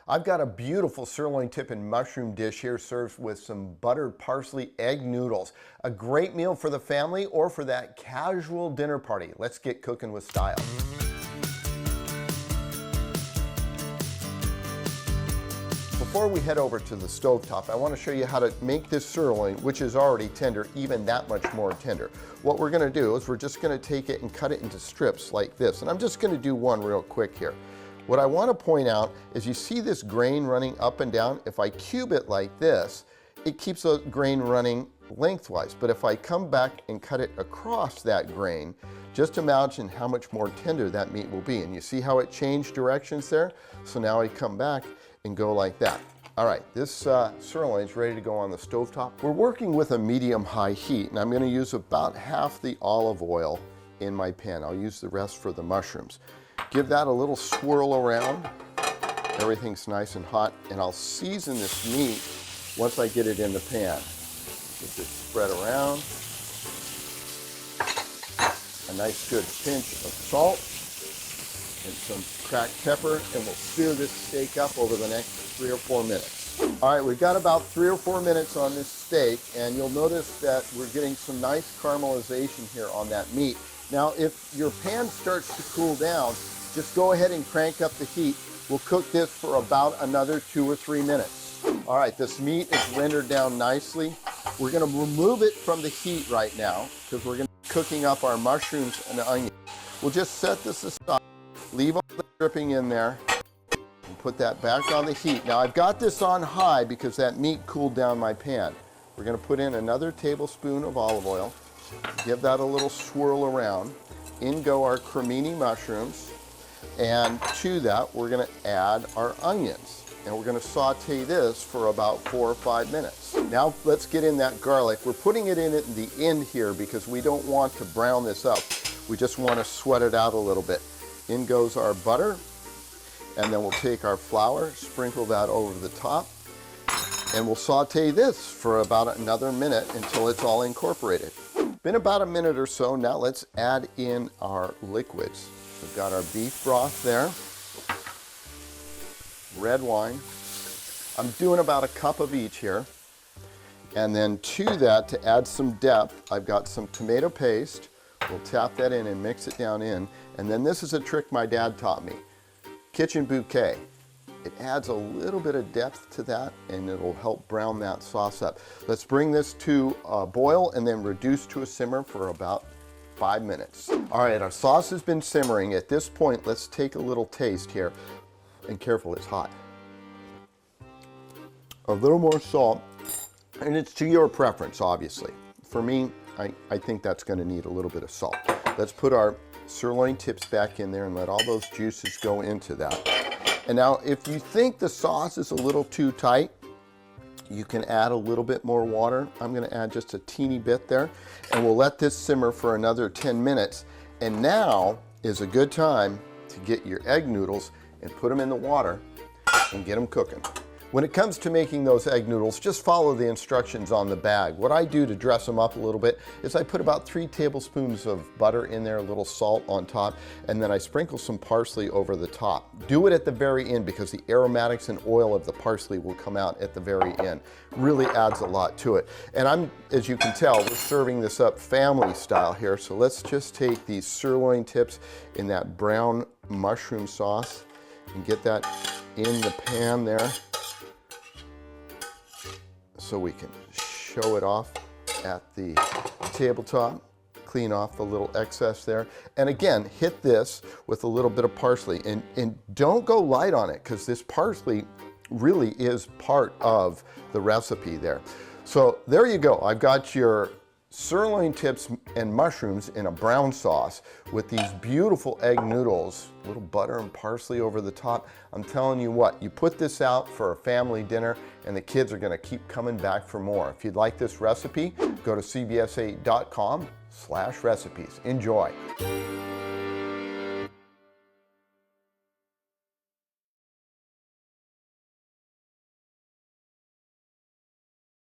I've got a beautiful sirloin tip and mushroom dish here served with some buttered parsley egg noodles. A great meal for the family or for that casual dinner party. Let's get cooking with style. Before we head over to the stovetop, I want to show you how to make this sirloin, which is already tender, even that much more tender. What we're going to do is we're just going to take it and cut it into strips like this. And I'm just going to do one real quick here. What I want to point out is you see this grain running up and down. If I cube it like this, it keeps the grain running lengthwise. But if I come back and cut it across that grain, just imagine how much more tender that meat will be. And you see how it changed directions there? So now I come back and go like that. All right, this sirloin is ready to go on the stovetop. We're working with a medium-high heat, and I'm going to use about half the olive oil in my pan. I'll use the rest for the mushrooms. Give that a little swirl around. Everything's nice and hot, and I'll season this meat once I get it in the pan. Just spread around. A nice good pinch of salt and some cracked pepper, and we'll sear this steak up over the next 3 or 4 minutes. All right, we've got about 3 or 4 minutes on this steak, and you'll notice that we're getting some nice caramelization here on that meat. Now, if your pan starts to cool down, just go ahead and crank up the heat. We'll cook this for about another 2 or 3 minutes. All right, this meat is rendered down nicely. We're gonna remove it from the heat right now because we're gonna be cooking up our mushrooms and onions. We'll just set this aside, leave all the dripping in there, and put that back on the heat. Now, I've got this on high because that meat cooled down my pan. We're gonna put in another tablespoon of olive oil, give that a little swirl around. In go our cremini mushrooms. And to that, we're going to add our onions. And we're going to saute this for about 4 or 5 minutes. Now let's get in that garlic. We're putting it in at the end here because we don't want to brown this up. We just want to sweat it out a little bit. In goes our butter. And then we'll take our flour, sprinkle that over the top. And we'll saute this for about another minute until it's all incorporated. Been about a minute or so. Now let's add in our liquids. We've got our beef broth there, red wine. I'm doing about a cup of each here. And then to that, to add some depth, I've got some tomato paste. We'll tap that in and mix it down in. And then this is a trick my dad taught me. Kitchen bouquet. It adds a little bit of depth to that and it'll help brown that sauce up. Let's bring this to a boil and then reduce to a simmer for about 5 minutes. All right, our sauce has been simmering. At this point, let's take a little taste here. And careful, it's hot. A little more salt, and it's to your preference, obviously. For me, I think that's gonna need a little bit of salt. Let's put our sirloin tips back in there and let all those juices go into that. And now, if you think the sauce is a little too tight, you can add a little bit more water. I'm gonna add just a teeny bit there, and we'll let this simmer for another 10 minutes. And now is a good time to get your egg noodles and put them in the water and get them cooking. When it comes to making those egg noodles, just follow the instructions on the bag. What I do to dress them up a little bit is I put about 3 tablespoons of butter in there, a little salt on top, and then I sprinkle some parsley over the top. Do it at the very end because the aromatics and oil of the parsley will come out at the very end. Really adds a lot to it. And as you can tell, we're serving this up family style here. So let's just take these sirloin tips in that brown mushroom sauce and get that in the pan there, so we can show it off at the tabletop, clean off the little excess there. And again, hit this with a little bit of parsley and don't go light on it because this parsley really is part of the recipe there. So there you go. I've got your sirloin tips and mushrooms in a brown sauce with these beautiful egg noodles, a little butter and parsley over the top. I'm telling you what, you put this out for a family dinner and the kids are gonna keep coming back for more. If you'd like this recipe, go to cbs8.com/recipes. Enjoy.